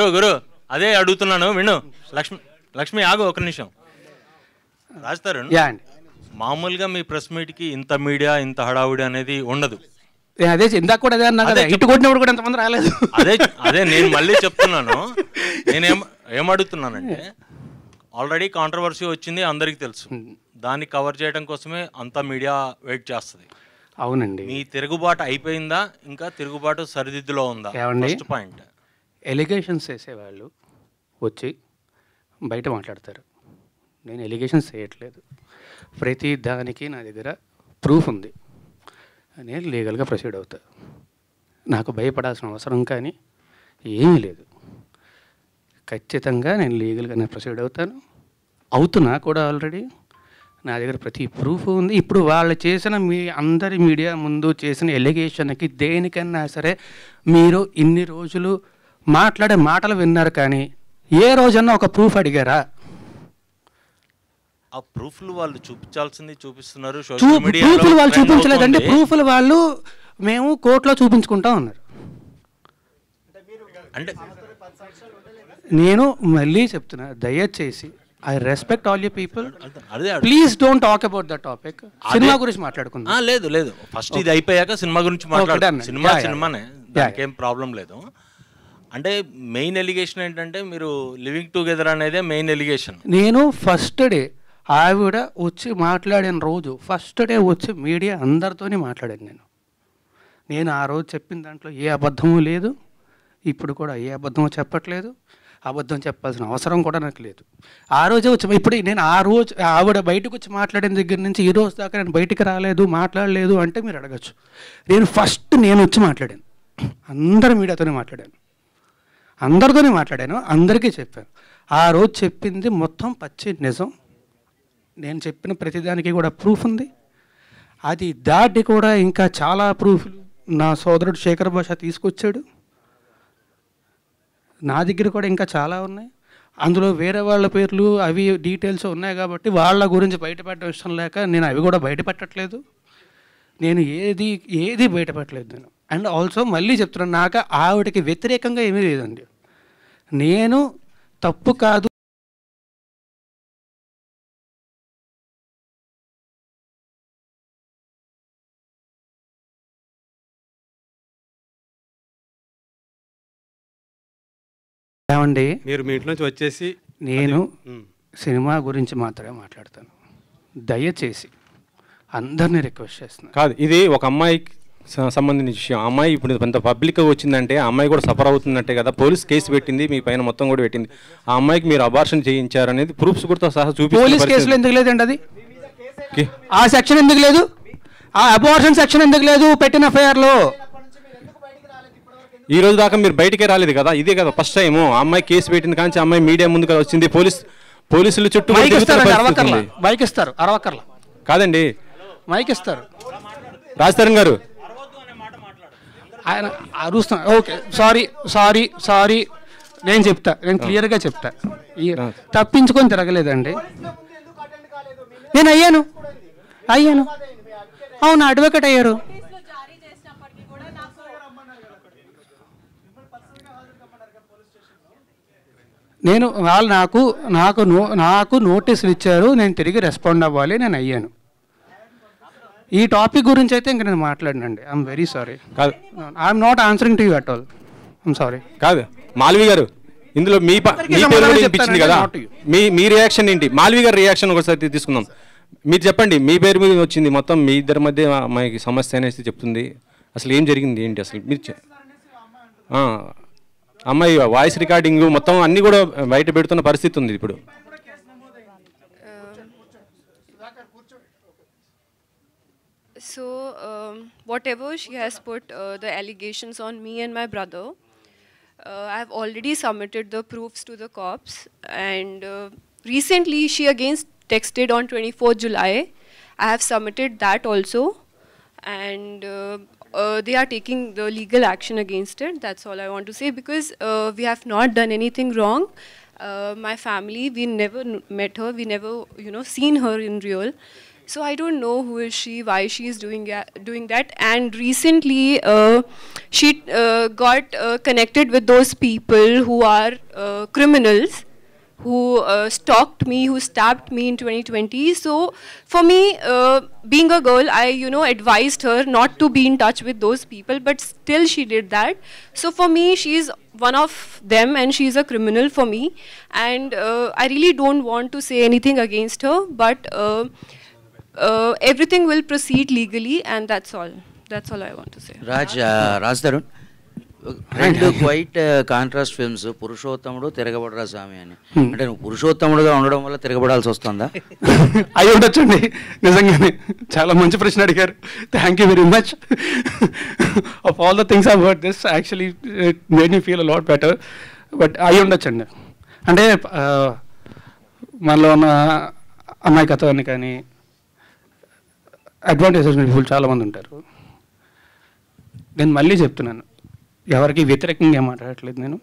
గురు అదే అడుగుతున్నాను విను. లక్ష్మి ఆగు ఒక నిమిషం. రాస్తారు మామూలుగా మీ ప్రెస్ మీట్కి ఇంత మీడియా ఇంత హడావుడి అనేది ఉండదు. అదే ఇందాక కూడా అదే అన్నా కదా, ఇటు కొట్టినప్పుడు కూడా ఎంతమంది రాలేదు. అదే నేను మళ్ళీ చెప్తున్నాను. ఏమడుగుతున్నానంటే ఆల్రెడీ కాంట్రవర్సీ వచ్చింది అందరికీ తెలుసు. దాన్ని కవర్ చేయడం కోసమే అంత మీడియా వెయిట్ చేస్తుంది. అవునండి. మీ తిరుగుబాటు అయిపోయిందా, ఇంకా తిరుగుబాటు సరిదిద్దులో ఉందా? First point. ఎలిగేషన్స్ వేసేవాళ్ళు వచ్చి బయట మాట్లాడతారు. నేను ఎలిగేషన్స్ చేయట్లేదు, ప్రతి దానికి నా దగ్గర ప్రూఫ్ ఉంది, నేను లీగల్గా ప్రొసీడ్ అవుతా. నాకు భయపడాల్సిన అవసరం కానీ ఏమీ లేదు. ఖచ్చితంగా నేను లీగల్గానే ప్రొసీడ్ అవుతున్నా కూడా. ఆల్రెడీ నా దగ్గర ప్రతి ప్రూఫ్ ఉంది. ఇప్పుడు వాళ్ళు చేసిన అందరి మీడియా ముందు చేసిన ఎలిగేషన్కి దేనికన్నా సరే మీరు ఇన్ని రోజులు మాట్లాడే మాటలు విన్నారు, కానీ ఏ రోజన్నా ఒక ప్రూఫ్ అడిగారా? ఆ ప్రూఫ్లు వాళ్ళు చూపించాల్సింది చూపిస్తున్నారు. ప్రూఫ్లు వాళ్ళు చూపించలేదండి. ప్రూఫ్లు వాళ్ళు మేము కోర్టులో చూపించుకుంటాం అన్నారు. అంటే నేను మళ్ళీ చెప్తున్నా, దయచేసి I respect all you people, please don't talk about the topic. Cinema గురించి మాట్లాడుకుందాం. లేదు ఫస్ట్ ఇది అయిపోయాక సినిమా గురించి మాట్లాడదాం. సినిమానే, దానికేం ప్రాబ్లం లేదు. అంటే మెయిన్ ఎలిగేషన్ ఏంటంటే మీరు లివింగ్ టుగెదర్ అనేదే మెయిన్ ఎలిగేషన్. నేను ఫస్ట్ డే ఆవిడ వచ్చి మాట్లాడిన రోజు ఫస్ట్ డే వచ్చి మీడియా అందరితోనే మాట్లాడాను. నేను ఆ రోజు చెప్పిన దాంట్లో ఏ అబద్ధము లేదు, ఇప్పుడు కూడా ఏ అబద్ధమో చెప్పట్లేదు. అబద్ధం చెప్పాల్సిన అవసరం కూడా నాకు లేదు. ఆ రోజే వచ్చి ఇప్పుడు నేను ఆ రోజు ఆవిడ బయటకు వచ్చి మాట్లాడిన దగ్గర నుంచి ఈ రోజు దాకా నేను బయటికి రాలేదు, మాట్లాడలేదు అంటే మీరు అడగచ్చు. నేను వచ్చి మాట్లాడాను, అందరి మీడియాతోనే మాట్లాడాను, అందరితోనే మాట్లాడాను, అందరికీ చెప్పాను. ఆ రోజు చెప్పింది మొత్తం పచ్చి నిజం. నేను చెప్పిన ప్రతిదానికి కూడా ప్రూఫ్ ఉంది. అది దాటి కూడా ఇంకా చాలా ప్రూఫ్లు నా సోదరుడు శేఖర్ భాష తీసుకొచ్చాడు. నా దగ్గర కూడా ఇంకా చాలా ఉన్నాయి. అందులో వేరే వాళ్ళ పేర్లు అవి డీటెయిల్స్ ఉన్నాయి కాబట్టి వాళ్ళ గురించి బయటపెట్టడం ఇష్టం లేక నేను అవి కూడా బయటపెట్టట్లేదు. నేను ఏది బయటపెట్టలేదు నేను. అండ్ ఆల్సో మళ్ళీ చెప్తున్నాను, నాకు ఆవిడకి వ్యతిరేకంగా ఏమీ లేదండి. నేను తప్పు కాదు ఏమండి, మీరు మీ ఇంటి నుంచి వచ్చేసి నేను సినిమా గురించి మాత్రమే మాట్లాడతాను. దయచేసి అందరినీ రిక్వెస్ట్ చేస్తున్నాను. కాదు, ఇది ఒక అమ్మాయికి సంబంధించిన విషయం. అమ్మాయి ఇప్పుడు కొంత పబ్లిక్గా వచ్చిందంటే ఆ అమ్మాయి కూడా సఫర్ అవుతున్నట్టే కదా. పోలీస్ కేసు పెట్టింది, మీ పైన మొత్తం కూడా పెట్టింది. ఆ అమ్మాయికి మీరు అబార్షన్ చేయించారు అనేది ప్రూఫ్స్ కూడా సహా చూపించారు. పోలీస్ కేసులో ఎందుకు లేదండి అది? ఆ సెక్షన్ ఎందుకు లేదు? ఆ అబార్షన్ సెక్షన్ ఎందుకు లేదు పెట్టిన ఎఫ్ఐఆర్లో? ఈ రోజు దాకా మీరు బయటికే రాలేదు కదా, ఇదే కదా ఫస్ట్ టైం. అమ్మాయి కేసు పెట్టింది కానీ అమ్మాయి మీడియా ముందు కదా వచ్చింది. పోలీసులు చుట్టూ మైక్ ఇస్తారు, అరవకర్లా కాదండి, మైక్ ఇస్తారు. రాజతరణ్ గారు ఆయన అరుస్తున్నారు. ఓకే, సారీ, నేను క్లియర్గా చెప్తా. తప్పించుకొని తిరగలేదండి. నేను అయ్యాను, అవును, అడ్వకేట్ అయ్యారు. నేను వాళ్ళు నాకు నోటీసులు ఇచ్చారు, నేను తిరిగి రెస్పాండ్ అవ్వాలి, నేను అయ్యాను. ఈ టాపిక్ గురించి అయితే ఇంక నేను మాట్లాడినండి. I'm very sorry. కాదు, I'm not answering to you at all. I'm sorry. కాదు మాల్వి గారు, ఇందులో మీ పేరు కూడా వినిపించింది కదా, మీ రియాక్షన్ ఏంటి? మాల్వి గారి రియాక్షన్ ఒకసారి తీసుకుందాం. మీరు చెప్పండి, మీ పేరు మీద వచ్చింది, మొత్తం మీ ఇద్దరి మధ్య అమ్మాయికి సమస్య అనేసి చెప్తుంది. అసలు ఏం జరిగింది ఏంటి అసలు? మీరు అమ్మాయి వాయిస్ రికార్డింగ్ మొత్తం అన్నీ కూడా బయట పెడుతున్న పరిస్థితి ఉంది ఇప్పుడు. So, whatever she has put the allegations on me and my brother, I have already submitted the proofs to the cops, and recently she again texted on 24th July. I have submitted that also, and they are taking the legal action against it. That's all I want to say, because we have not done anything wrong. My family, we never met her, we never seen her in real. So I don't know who is she, why she is doing that. And recently, she got connected with those people who are criminals, who stalked me, who stabbed me in 2020. So for me, being a girl, I advised her not to be in touch with those people, but still she did that. So for me, she is one of them, and she is a criminal for me. And I really don't want to say anything against her, but everything will proceed legally, and that's all I want to say. Raj Tarun, రెండు quiet contrast films, పురుషోత్తముడు, తిరగబడరా స్వామి అని. అంటే నువ్వు పురుషోత్తముడుగా ఉండడం వల్ల తిరగబడాల్సి వస్తుందా? అయి ఉండొచ్చండి, నిజంగానే చాలా మంచి ప్రశ్న అడిగారు. Thank you very much. Of all the things I heard this actually it made me feel a lot better. But అయి ఉండొచ్చండి. అంటే మనలో ఉన్న అమాయకత్వాన్ని కానీ అడ్వాంటేజెస్ పీపుల్ చాలామంది ఉంటారు. నేను మళ్ళీ చెప్తున్నాను, ఎవరికి వ్యతిరేకంగా మాట్లాడట్లేదు. నేను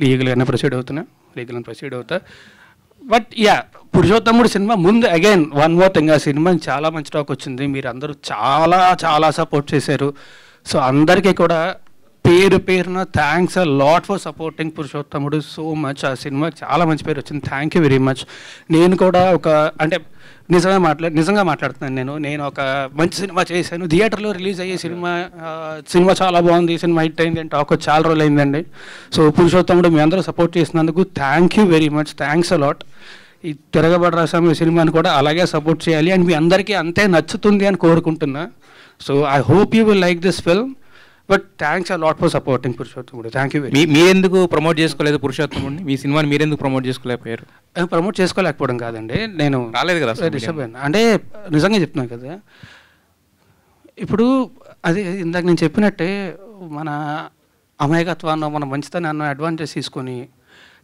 లీగల్గానే ప్రొసీడ్ అవుతా. బట్ యా, పురుషోత్తముడు సినిమా ముందు అగైన్ వన్ మోర్ థింగ్, ఆ సినిమా చాలా మంచి టాక్ వచ్చింది. మీరు అందరూ చాలా చాలా సపోర్ట్ చేశారు. సో అందరికీ కూడా పేరు పేరున thanks a lot for supporting పురుషోత్తముడు సో మచ్. ఆ సినిమా చాలా మంచి పేరు వచ్చింది. Thank you very much. నేను కూడా అంటే నిజంగా మాట్లాడుతున్నాను. నేను ఒక మంచి సినిమా చేశాను, థియేటర్లో రిలీజ్ అయ్యే సినిమా చాలా బాగుంది, సినిమా హిట్ అయింది అని టాక్ చాలా రోజులు అయిందండి. సో పురుషోత్తముడు మీ అందరూ సపోర్ట్ చేసినందుకు thank you very much. Thanks a lot. ఈ తిరగబడరా స్వామి సినిమాని కూడా అలాగే సపోర్ట్ చేయాలి, అండ్ మీ అందరికీ అంతే నచ్చుతుంది అని కోరుకుంటున్నా. So I hope you will like this film. But thanks a lot for supporting Purushothamudu. Thank you very. మీరెందుకు ప్రమోట్ చేసుకోలేదు పురుషోత్తముడిని? మీ సినిమాని మీరెందుకు ప్రమోట్ చేసుకోలేకపోయారు? ప్రమోట్ చేసుకోలేకపోవడం కాదండి, నేను రాలేదు కదా, డిస్టర్బ్ అయినా. అంటే నిజంగా చెప్తున్నాను కదా, ఇప్పుడు అది ఇందాక నేను చెప్పినట్టే మన అమాయకత్వాన్ని, మన మంచితనాన్ని అడ్వాంటేజ్ తీసుకొని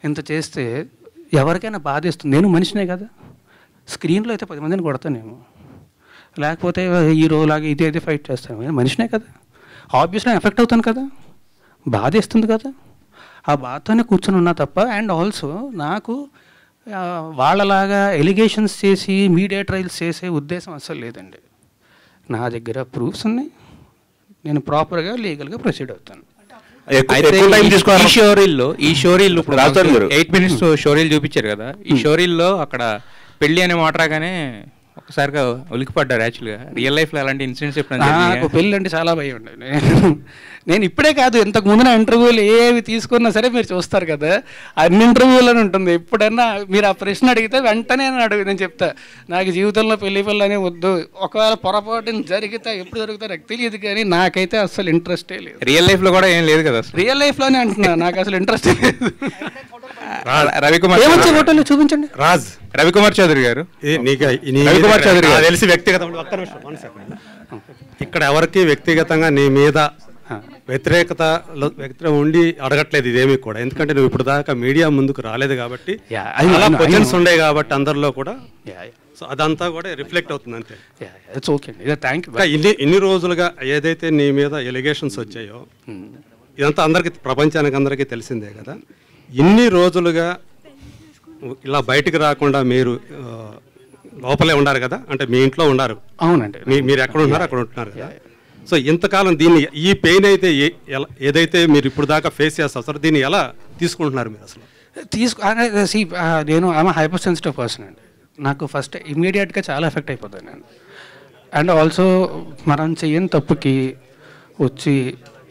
ఇంత చేస్తే ఎవరికైనా బాధేస్తుంది. నేను మనిషినే కదా, స్క్రీన్లో అయితే 10 మందిని కొడతానేమో, లేకపోతే హీరోలాగా ఇది ఫైట్ చేస్తాను. నేను మనిషినే కదా, ఆబ్వియస్లీ ఎఫెక్ట్ అవుతాను కదా, బాధేస్తుంది కదా. ఆ బాధతోనే కూర్చొని ఉన్నా తప్ప. అండ్ ఆల్సో నాకు వాళ్ళలాగా ఎలిగేషన్స్ చేసి మీడియా ట్రయల్స్ చేసే ఉద్దేశం అస్సలు లేదండి. నా దగ్గర ప్రూఫ్స్ ఉన్నాయి, నేను ప్రాపర్గా లీగల్గా ప్రొసీడ్ అవుతాను. ఈ షోరీల్లో ఇప్పుడు 8 minutes షోరీలు చూపించారు కదా, ఈ షోరీల్లో అక్కడ పెళ్ళి అనే మాట రాగానే ఒకసారిగా ఉలికిపడ్డారు. యాక్చువల్గా రియల్ లైఫ్లో అలాంటి ఇన్సిడెంట్స్ ఎప్పుడైనా? నాకు పెళ్ళి అంటే చాలా భయం ఉండే. నేను ఇప్పుడే కాదు, ఇంతకు ముందు నా ఇంటర్వ్యూలు ఏవి తీసుకున్నా సరే మీరు చూస్తారు కదా, అన్ని ఇంటర్వ్యూలోనే ఉంటుంది. ఎప్పుడన్నా మీరు ఆ ప్రశ్న అడిగితే వెంటనే నేను చెప్తా, నాకు జీవితంలో పెళ్లి అనే వద్దు. ఒకవేళ పొరపాటున జరిగితే ఎప్పుడు జరుగుతా నాకు తెలియదు, కానీ నాకైతే అసలు ఇంట్రెస్టే లేదు. రియల్ లైఫ్లో కూడా ఏం లేదు కదా? రియల్ లైఫ్లోనే అంటున్నా, నాకు అసలు ఇంట్రెస్టే లేదు. రవికుమార్ ఫోటోలు చూపించండి. రవికుమార్ చౌదరి గారు, రవికుమార్ చౌదరి గారు తెలిసి వ్యక్తిగత ఇక్కడ ఎవరికి వ్యక్తిగతంగా నీ మీద వ్యతిరేకత ఉండి అడగట్లేదు ఇదేమీ కూడా. ఎందుకంటే నువ్వు ఇప్పుడు దాకా మీడియా ముందుకు రాలేదు కాబట్టి, అలా క్వశ్చన్స్ ఉండే కాబట్టి అందరిలో కూడా. సో అదంతా కూడా రిఫ్లెక్ట్ అవుతుంది అంతే. ఇన్ని రోజులుగా ఏదైతే నీ మీద ఎలిగేషన్స్ వచ్చాయో ఇదంతా అందరికి, ప్రపంచానికి అందరికీ తెలిసిందే కదా. ఇన్ని రోజులుగా ఇలా బయటకు రాకుండా మీరు లోపలే ఉన్నారు కదా, అంటే మీ ఇంట్లో ఉన్నారు. అవునండి, మీరు ఎక్కడ ఉన్నారు అక్కడ ఉంటున్నారు కదా. సో ఇంతకాలం దీన్ని, ఈ పెయిన్ అయితే ఏదైతే మీరు ఇప్పుడు దాకా ఫేస్ చేస్తారు, దీన్ని ఎలా తీసుకుంటున్నారు మీరు అసలు? నేను ఆమె హైపర్ సెన్సిటివ్ పర్సన్ అండి. నాకు ఫస్ట్ ఇమ్మీడియట్గా చాలా ఎఫెక్ట్ అయిపోతాను నేను. అండ్ ఆల్సో మనం చేయని తప్పుకి వచ్చి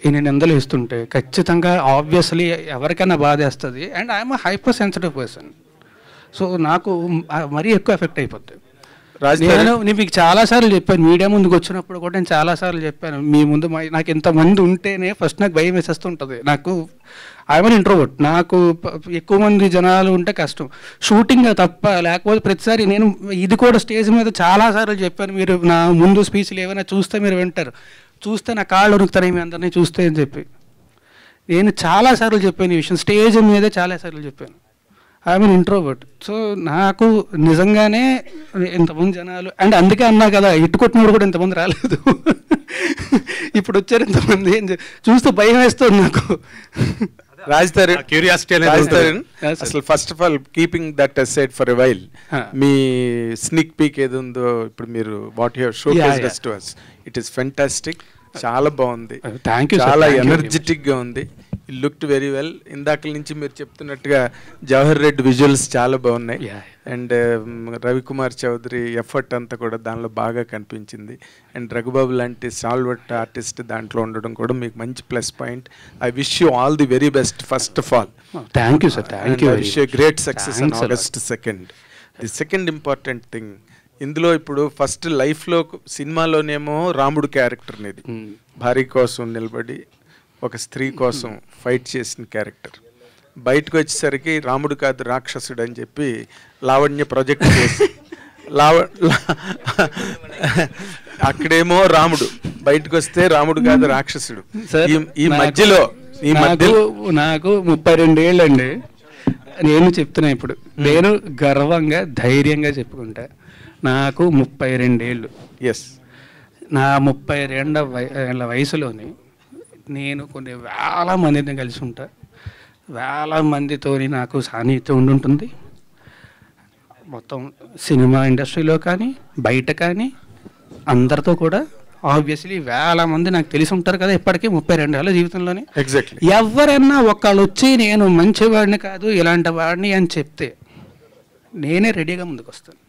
ఇన్ని నిందలు ఇస్తుంటే ఖచ్చితంగా ఆబ్వియస్లీ ఎవరికైనా బాధేస్తుంది. And I'm hyper sensitive person. So నాకు మరీ ఎక్కువ ఎఫెక్ట్ అయిపోతుంది. నేను మీకు చాలాసార్లు చెప్పాను, మీడియా ముందుకు వచ్చినప్పుడు కూడా నేను చాలాసార్లు చెప్పాను, మీ ముందు నాకు ఇంతమంది ఉంటేనే ఫస్ట్ నాకు భయం వేసేస్తుంటుంది. నాకు ఐఎమ్ ఇంట్రోవర్ట్, నాకు ఎక్కువ మంది జనాలు ఉంటే కష్టం. షూటింగ్ తప్ప, లేకపోతే ప్రతిసారి నేను ఇది కూడా స్టేజ్ మీద చాలాసార్లు చెప్పాను, మీరు నా ముందు స్పీచ్లు ఏమైనా చూస్తే మీరు వింటారు, చూస్తే నా కాళ్ళు ఉరుకుతాయి మీ అందరినీ చూస్తే అని చెప్పి నేను చాలాసార్లు చెప్పాను ఈ విషయం. స్టేజ్ మీదే చాలాసార్లు చెప్పాను, ఐఎమ్ ఇంట్రోవర్ట్. సో నాకు నిజంగానే ఇంతమంది జనాలు, అండ్ అందుకే అన్నా కదా ఇట్టుకొట్టినప్పుడు కూడా ఇంతమంది రాలేదు, ఇప్పుడు వచ్చారు ఇంతమంది. చూస్తే భయం వేస్తుంది నాకు. రాజ్ తరుణ్ క్యూరియాసిటీ రాజ్ తరుణ్ అసలు first of all keeping that aside for a while, me స్నిక్ peak ఏది ఉందో ఇప్పుడు మీరు what you have showcased to us, it is fantastic, చాలా బాగుంది, చాలా ఎనర్జెటిక్ గా ఉంది, లుక్డ్ వెరీ వెల్. ఇందాక నుంచి మీరు చెప్తున్నట్టుగా జవహర్ రెడ్డి విజువల్స్ చాలా బాగున్నాయి, అండ్ రవికుమార్ చౌదరి ఎఫర్ట్ అంతా కూడా దానిలో బాగా కనిపించింది, అండ్ రఘుబాబు లాంటి సాల్వర్ట్ ఆర్టిస్ట్ దాంట్లో ఉండడం కూడా మీకు మంచి plus point. I wish you all the very best first of all. Thank you sir, thank you. I wish you great success on August 2nd. The second important thing, ఇందులో ఇప్పుడు first లైఫ్లో సినిమాలోనేమో రాముడు character అనేది భార్య కోసం నిలబడి ఒక స్త్రీ కోసం ఫైట్ చేసిన క్యారెక్టర్, బయటకు వచ్చేసరికి రాముడు కాదు రాక్షసుడు అని చెప్పి లావణ్య ప్రొజెక్ట్ చేసి అక్కడేమో రాముడు, బయటకు వస్తే రాముడు కాదు రాక్షసుడు. ఈ మధ్యలో నాకు 32 ఏళ్ళండి, నేను చెప్తున్నా ఇప్పుడు, నేను గర్వంగా ధైర్యంగా చెప్పుకుంటా, నాకు 32 ఏళ్ళు. ఎస్, నా 32 ఏళ్ళ వయసులోని నేను కొన్ని వేల మందిని కలిసి ఉంటా, వేల మందితో నాకు సాన్నిహిత్యం ఉండుంటుంది, మొత్తం సినిమా ఇండస్ట్రీలో కానీ బయట కానీ అందరితో కూడా. ఆబ్వియస్లీ వేల మంది నాకు తెలిసి ఉంటారు కదా ఇప్పటికీ 32 ఏళ్ళ జీవితంలోనే. ఎగ్జాక్ట్లీ. ఎవరన్నా ఒకళ్ళు వచ్చి నేను మంచివాడిని కాదు ఇలాంటి వాడిని అని చెప్తే నేనే రెడీగా ముందుకు వస్తాను.